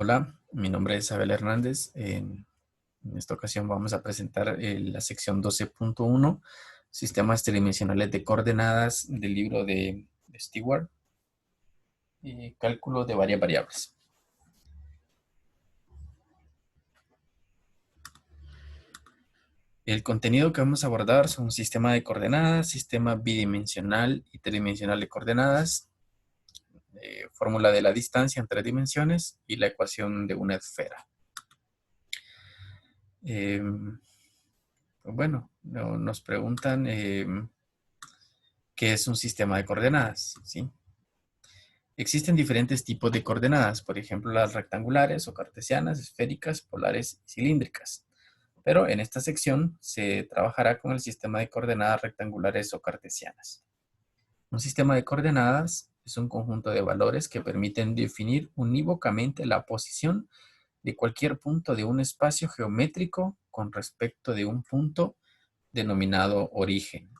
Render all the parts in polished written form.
Hola, mi nombre es Abel Hernández. En esta ocasión vamos a presentar la sección 12.1, sistemas tridimensionales de coordenadas del libro de Stewart, cálculo de varias variables. El contenido que vamos a abordar son un sistema de coordenadas, sistema bidimensional y tridimensional de coordenadas, fórmula de la distancia en tres dimensiones y la ecuación de una esfera. Bueno, nos preguntan qué es un sistema de coordenadas, ¿sí? Existen diferentes tipos de coordenadas, por ejemplo, las rectangulares o cartesianas, esféricas, polares y cilíndricas. Pero en esta sección se trabajará con el sistema de coordenadas rectangulares o cartesianas. Un sistema de coordenadas es un conjunto de valores que permiten definir unívocamente la posición de cualquier punto de un espacio geométrico con respecto de un punto denominado origen.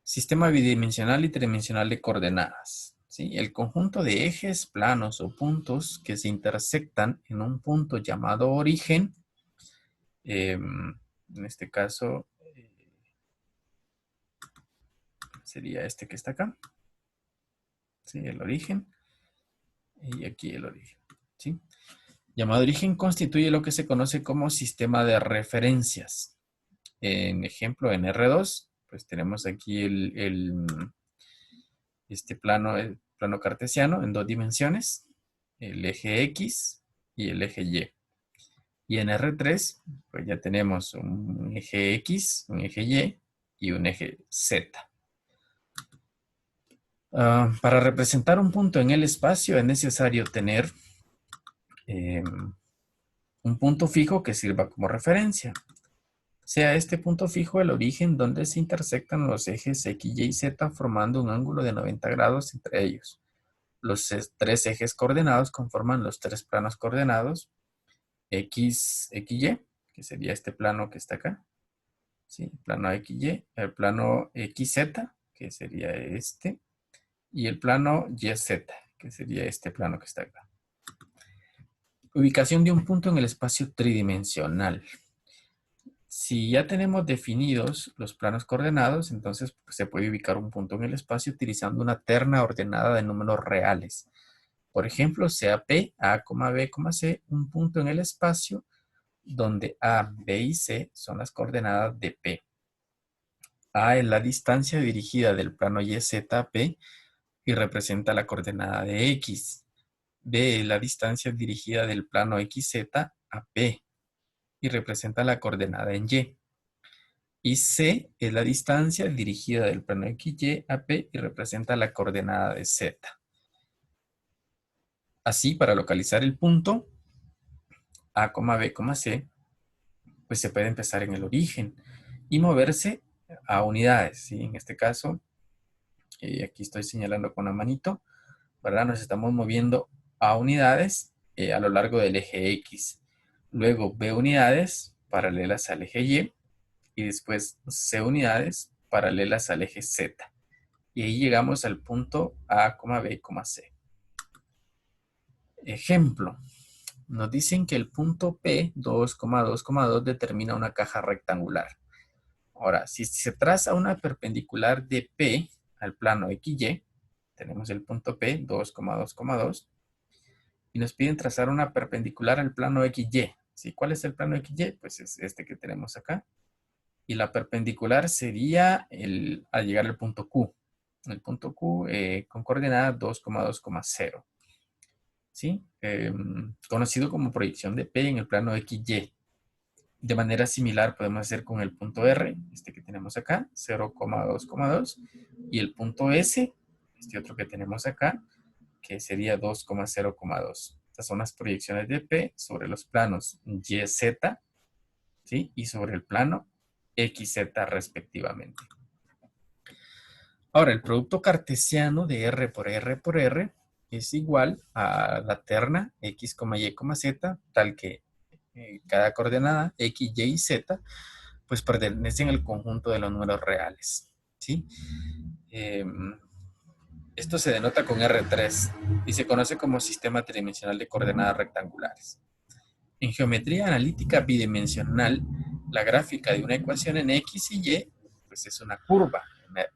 Sistema bidimensional y tridimensional de coordenadas. ¿Sí? El conjunto de ejes, planos o puntos que se intersectan en un punto llamado origen, en este caso sería este que está acá, ¿sí? El origen, y aquí el origen. ¿Sí? Llamado origen constituye lo que se conoce como sistema de referencias. En ejemplo, en R2, pues tenemos aquí este plano, el plano cartesiano en dos dimensiones, el eje X y el eje Y. Y en R3, pues ya tenemos un eje X, un eje Y un eje Z. Para representar un punto en el espacio es necesario tener un punto fijo que sirva como referencia. Sea este punto fijo el origen donde se intersectan los ejes X, Y y Z formando un ángulo de 90 grados entre ellos. Los tres ejes coordenados conforman los tres planos coordenados X, XY, que sería este plano que está acá. ¿Sí? Plano XY, el plano XZ, que sería este, y el plano YZ, que sería este plano que está acá. Ubicación de un punto en el espacio tridimensional. Si ya tenemos definidos los planos coordenados, entonces pues, se puede ubicar un punto en el espacio utilizando una terna ordenada de números reales. Por ejemplo, sea P, A, B, C, un punto en el espacio donde A, B y C son las coordenadas de P. A es la distancia dirigida del plano YZ a P y representa la coordenada de X. B es la distancia dirigida del plano XZ a P y representa la coordenada en Y. Y C es la distancia dirigida del plano XY a P y representa la coordenada de Z. Así, para localizar el punto A, B, C, pues se puede empezar en el origen y moverse a unidades, ¿sí? En este caso, aquí estoy señalando con la manito, ¿verdad? Nos estamos moviendo a unidades a lo largo del eje X. Luego B unidades paralelas al eje Y y después C unidades paralelas al eje Z. Y ahí llegamos al punto A, B, C. Ejemplo. Nos dicen que el punto P 2,2,2 determina una caja rectangular. Ahora, si se traza una perpendicular de P al plano XY, tenemos el punto P 2,2,2 y nos piden trazar una perpendicular al plano XY. ¿Sí? ¿Cuál es el plano XY? Pues es este que tenemos acá. Y la perpendicular sería al llegar al punto Q. El punto Q con coordenada 2,2,0. ¿Sí? Conocido como proyección de P en el plano XY. De manera similar podemos hacer con el punto R, este que tenemos acá, 0,2,2, y el punto S, este otro que tenemos acá, que sería 2,0,2. Estas son las proyecciones de P sobre los planos YZ, ¿sí? Y sobre el plano XZ respectivamente. Ahora, el producto cartesiano de R por R por R es igual a la terna X, Y, Z, tal que cada coordenada X, Y y Z pues pertenecen al conjunto de los números reales, ¿sí? Esto se denota con R3 y se conoce como sistema tridimensional de coordenadas rectangulares. En geometría analítica bidimensional, la gráfica de una ecuación en X y Y pues es una curva,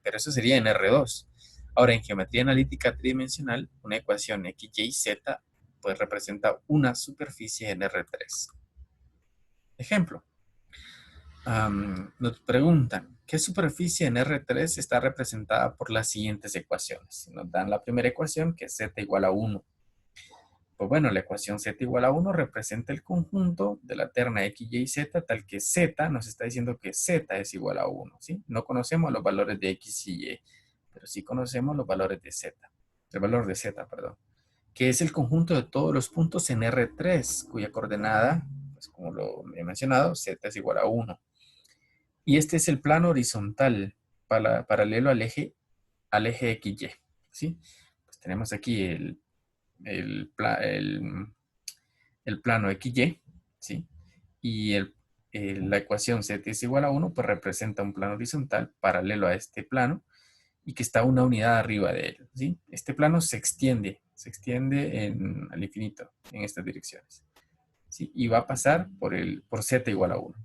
pero eso sería en R2. Ahora, en geometría analítica tridimensional, una ecuación X, Y, Z pues representa una superficie en R3. Ejemplo, nos preguntan, ¿qué superficie en R3 está representada por las siguientes ecuaciones? Nos dan la primera ecuación, que es Z igual a 1. Pues bueno, la ecuación Z igual a 1 representa el conjunto de la terna X, Y, Z, tal que Z nos está diciendo que Z es igual a 1, ¿sí? No conocemos los valores de X y Y, pero sí conocemos los valores de Z. El valor de Z, perdón. Que es el conjunto de todos los puntos en R3, cuya coordenada, pues como lo he mencionado, Z es igual a 1. Y este es el plano horizontal paralelo al eje XY, ¿sí? Pues tenemos aquí el, el plano XY, ¿sí? Y la ecuación Z es igual a 1, pues representa un plano horizontal paralelo a este plano y que está una unidad arriba de él, ¿sí? Este plano se extiende al infinito en estas direcciones, ¿sí? Y va a pasar por Z igual a 1.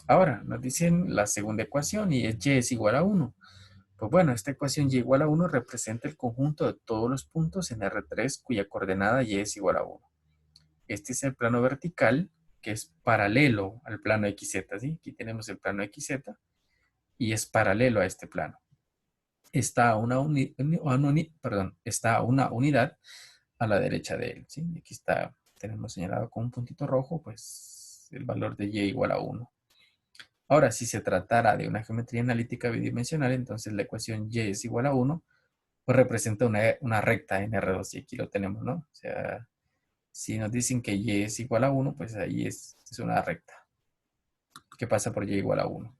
Ahora, nos dicen la segunda ecuación y es Y es igual a 1. Pues bueno, esta ecuación Y igual a 1 representa el conjunto de todos los puntos en R3 cuya coordenada Y es igual a 1. Este es el plano vertical que es paralelo al plano XZ, ¿sí? Aquí tenemos el plano XZ y es paralelo a este plano. Está a está a una unidad a la derecha de él, ¿sí? Aquí está, tenemos señalado con un puntito rojo, pues el valor de Y igual a 1. Ahora, si se tratara de una geometría analítica bidimensional, entonces la ecuación Y es igual a 1, pues representa una recta en R2 y aquí lo tenemos, ¿no? O sea, si nos dicen que Y es igual a 1, pues ahí es una recta que pasa por Y igual a 1.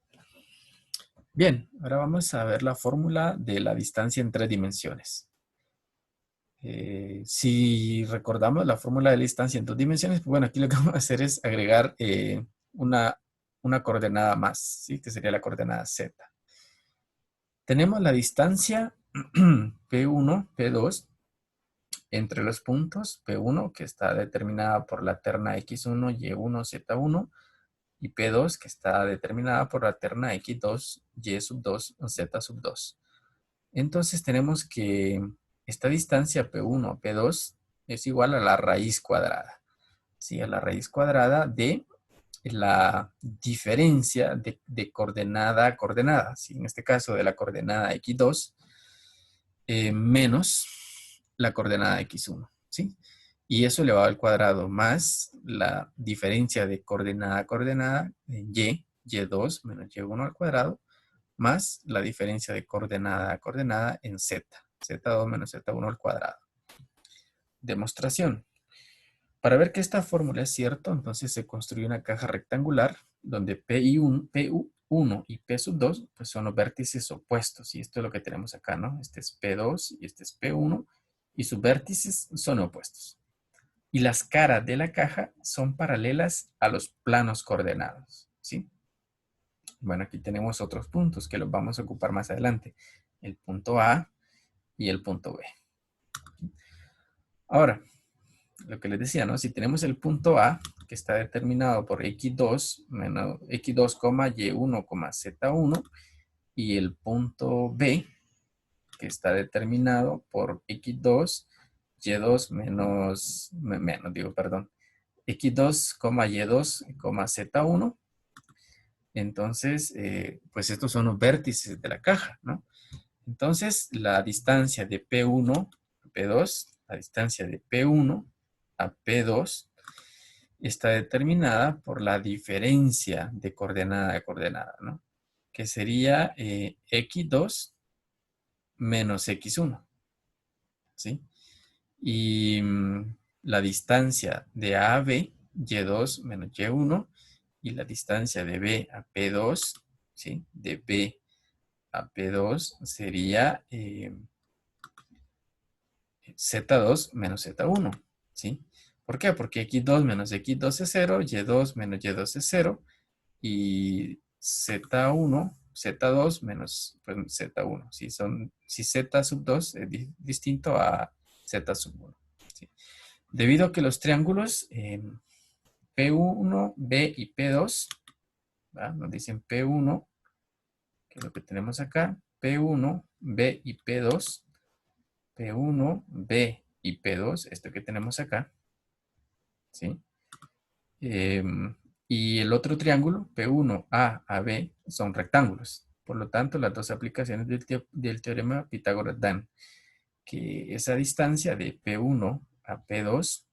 Bien, ahora vamos a ver la fórmula de la distancia en 3 dimensiones. Si recordamos la fórmula de la distancia en 2 dimensiones, pues bueno, aquí lo que vamos a hacer es agregar una coordenada más, ¿sí? Que sería la coordenada Z. Tenemos la distancia P1, P2 entre los puntos P1, que está determinada por la terna X1, Y1, Z1, y P2, que está determinada por la terna X2, Y sub 2, Z sub 2. Entonces tenemos que esta distancia P1, P2 es igual a la raíz cuadrada. ¿Sí? A la raíz cuadrada de la diferencia de coordenada a coordenada. ¿Sí? En este caso de la coordenada X2 menos la coordenada X1. ¿Sí? Y eso elevado al cuadrado más la diferencia de coordenada a coordenada en Y2 menos Y1 al cuadrado, más la diferencia de coordenada a coordenada en Z, Z2 menos Z1 al cuadrado. Demostración. Para ver que esta fórmula es cierta, entonces se construye una caja rectangular donde P1 y P sub 2 pues son los vértices opuestos. Y esto es lo que tenemos acá, ¿no? Este es P2 y este es P1 y sus vértices son opuestos. Y las caras de la caja son paralelas a los planos coordenados, ¿sí? Bueno, aquí tenemos otros puntos que los vamos a ocupar más adelante. El punto A y el punto B. Ahora, lo que les decía, ¿no? Si tenemos el punto A, que está determinado por X2 menos X2, Y1, Z1, y el punto B, que está determinado por X2, Y2 X2, Y2, Z1. Entonces, pues estos son los vértices de la caja, ¿no? Entonces, la distancia de P1 a P2, la distancia de P1 a P2 está determinada por la diferencia de coordenada a coordenada, ¿no? Que sería X2 menos X1, ¿sí? Y la distancia de A a B, Y2 menos Y1, y la distancia de B a P2, ¿sí? De B a P2 sería Z2 menos Z1, ¿sí? ¿Por qué? Porque X2 menos X2 es 0, Y2 menos Y2 es 0, y Z1 Z2 menos pues, Z1. Si Z sub 2 es distinto a Z sub 1. ¿Sí? Debido a que los triángulos P1, B y P2, ¿va? Nos dicen P1, que es lo que tenemos acá, P1, B y P2, P1, B y P2, esto que tenemos acá, ¿sí? Y el otro triángulo, P1, A, B, son rectángulos. Por lo tanto, las dos aplicaciones del teorema de Pitágoras dan que esa distancia de P1 a P2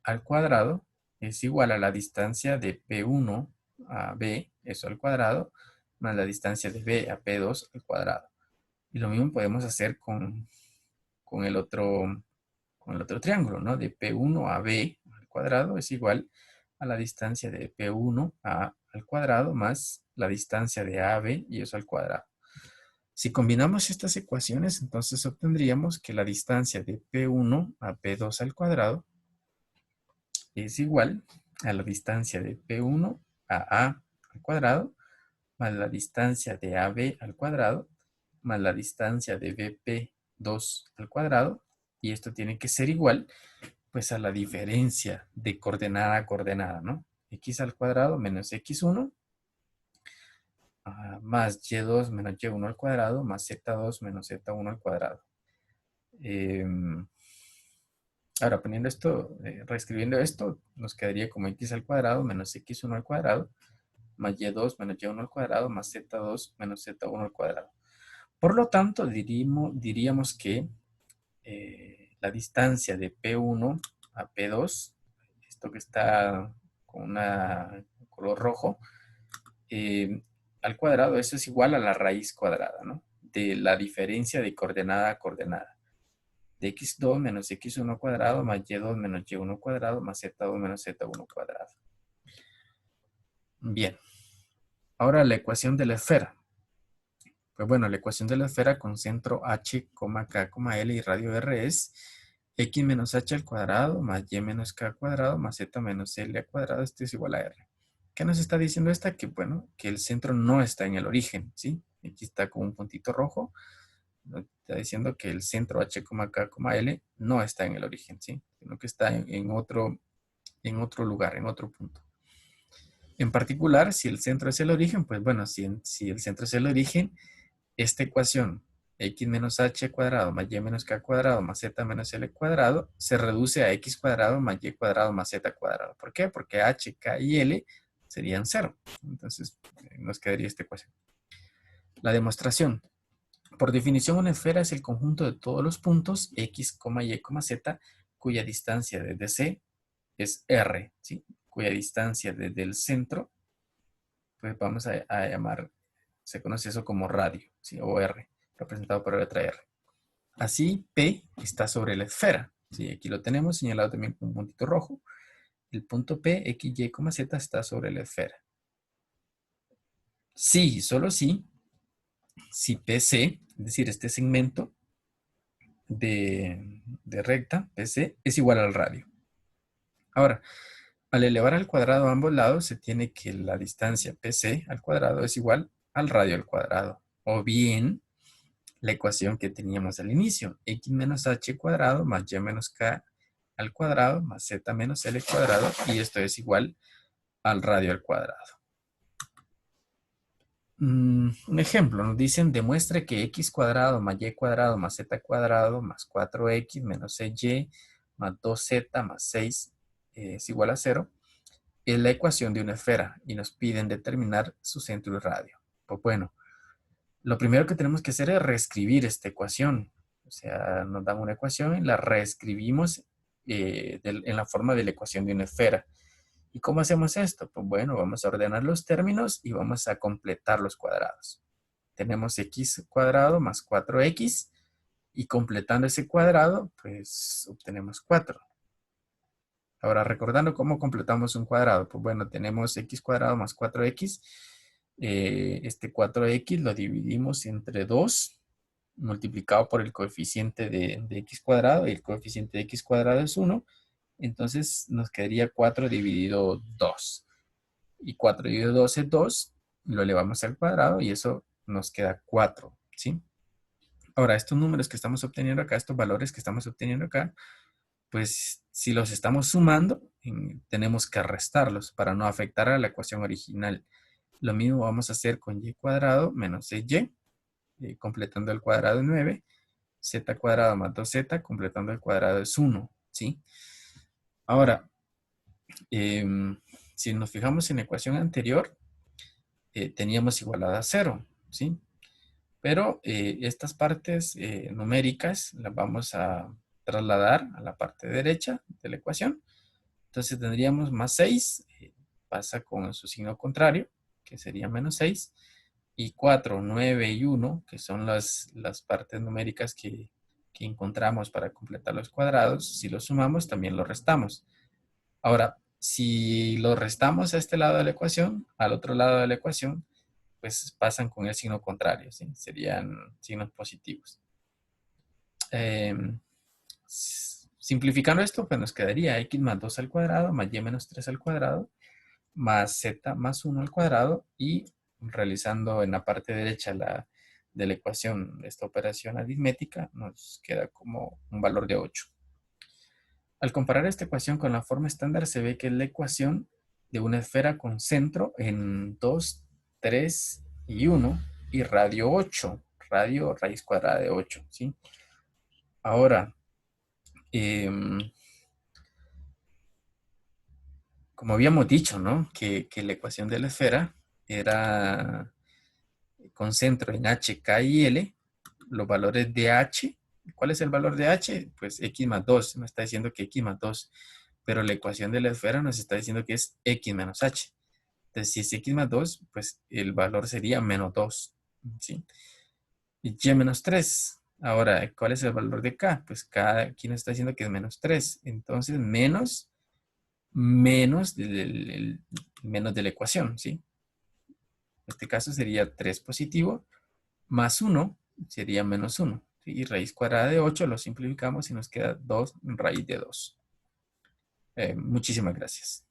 al cuadrado es igual a la distancia de P1 a B, eso al cuadrado, más la distancia de B a P2 al cuadrado. Y lo mismo podemos hacer con el otro triángulo, ¿no? De P1 a B al cuadrado es igual a la distancia de P1 a al cuadrado más la distancia de AB y eso al cuadrado. Si combinamos estas ecuaciones, entonces obtendríamos que la distancia de P1 a P2 al cuadrado es igual a la distancia de P1 a al cuadrado más la distancia de AB al cuadrado más la distancia de BP2 al cuadrado, y esto tiene que ser igual pues a la diferencia de coordenada a coordenada, ¿no? X al cuadrado menos X1 más Y2 menos Y1 al cuadrado más Z2 menos Z1 al cuadrado. Ahora poniendo esto, reescribiendo esto, nos quedaría como X al cuadrado menos X1 al cuadrado más Y2 menos Y1 al cuadrado más Z2 menos Z1 al cuadrado. Por lo tanto, diríamos que la distancia de P1 a P2, esto que está con un color rojo, al cuadrado, eso es igual a la raíz cuadrada, ¿no? De la diferencia de coordenada a coordenada. De x2 menos x1 al cuadrado más y2 menos y1 al cuadrado más z2 menos z1 al cuadrado. Bien. Ahora la ecuación de la esfera. Pues bueno, la ecuación de la esfera con centro h, k, l y radio r es x menos h al cuadrado más y menos k al cuadrado más z menos l al cuadrado. Esto es igual a r. ¿Qué nos está diciendo esta? Que bueno, que el centro no está en el origen, ¿sí? Aquí está con un puntito rojo. Nos está diciendo que el centro h, k, l no está en el origen, ¿sí? Sino que está en otro lugar, en otro punto. En particular, si el centro es el origen, pues bueno, si el centro es el origen, esta ecuación x menos h cuadrado más y menos k cuadrado más z menos l cuadrado se reduce a x cuadrado más y cuadrado más z cuadrado. ¿Por qué? Porque h, k y l serían 0. Entonces nos quedaría esta ecuación. La demostración. Por definición, una esfera es el conjunto de todos los puntos x, y, z cuya distancia desde C es r, ¿sí? Cuya distancia desde el centro, pues vamos a llamar, se conoce eso como radio, ¿sí? O r, representado por la letra r. Así, P está sobre la esfera. ¿Sí? Aquí lo tenemos señalado también con un puntito rojo. El punto P, X, Y, Z está sobre la esfera. Sí, solo sí, si PC, es decir, este segmento de recta, PC, es igual al radio. Ahora, al elevar al cuadrado a ambos lados, se tiene que la distancia PC al cuadrado es igual al radio al cuadrado. O bien, la ecuación que teníamos al inicio, x menos h cuadrado más y menos k al cuadrado más z menos l cuadrado, y esto es igual al radio al cuadrado. Un ejemplo, nos dicen, demuestre que x cuadrado más y cuadrado más z cuadrado más 4x menos y más 2z más 6 es igual a 0. Es la ecuación de una esfera y nos piden determinar su centro y radio. Pues bueno, lo primero que tenemos que hacer es reescribir esta ecuación. O sea, nos dan una ecuación y la reescribimos en la forma de la ecuación de una esfera. ¿Y cómo hacemos esto? Pues bueno, vamos a ordenar los términos y vamos a completar los cuadrados. Tenemos x cuadrado más 4x y completando ese cuadrado, pues obtenemos 4. Ahora, recordando cómo completamos un cuadrado, pues bueno, tenemos x cuadrado más 4x. Este 4x lo dividimos entre 2 multiplicado por el coeficiente de x cuadrado, y el coeficiente de x cuadrado es 1. Entonces nos quedaría 4 dividido 2. Y 4 dividido 2 es 2. lo elevamos al cuadrado y eso nos queda 4, ¿sí? Ahora, estos números que estamos obteniendo acá, estos valores que estamos obteniendo acá, pues si los estamos sumando, tenemos que restarlos para no afectar a la ecuación original. Lo mismo vamos a hacer con y cuadrado menos 6y, completando el cuadrado es 9, z cuadrado más 2z, completando el cuadrado es 1, ¿sí? Ahora, si nos fijamos en la ecuación anterior, teníamos igualada a 0, ¿sí? Pero estas partes numéricas las vamos a trasladar a la parte derecha de la ecuación. Entonces tendríamos más 6, pasa con su signo contrario, que sería menos 6, y 4, 9 y 1, que son las partes numéricas que encontramos para completar los cuadrados. Si los sumamos, también los restamos. Ahora, si lo restamos a este lado de la ecuación, al otro lado de la ecuación, pues pasan con el signo contrario, ¿sí? Serían signos positivos. Simplificando esto, pues nos quedaría x más 2 al cuadrado, más y menos 3 al cuadrado, más z más 1 al cuadrado, y realizando en la parte derecha de la ecuación esta operación aritmética, nos queda como un valor de 8. Al comparar esta ecuación con la forma estándar, se ve que es la ecuación de una esfera con centro en 2, 3 y 1 y radio 8, radio raíz cuadrada de 8, ¿sí? Ahora, como habíamos dicho, ¿no? Que la ecuación de la esfera era con centro en h, k y l, los valores de h. ¿Cuál es el valor de h? Pues x más 2, nos está diciendo que x más 2, pero la ecuación de la esfera nos está diciendo que es x menos h. Entonces, si es x más 2, pues el valor sería menos 2, ¿sí? Y y menos 3. Ahora, ¿cuál es el valor de k? Pues k aquí nos está diciendo que es menos 3. Entonces, menos de la ecuación, ¿sí? En este caso sería 3 positivo más 1 sería menos 1. ¿Sí? Y raíz cuadrada de 8 lo simplificamos y nos queda 2 raíz de 2. Muchísimas gracias.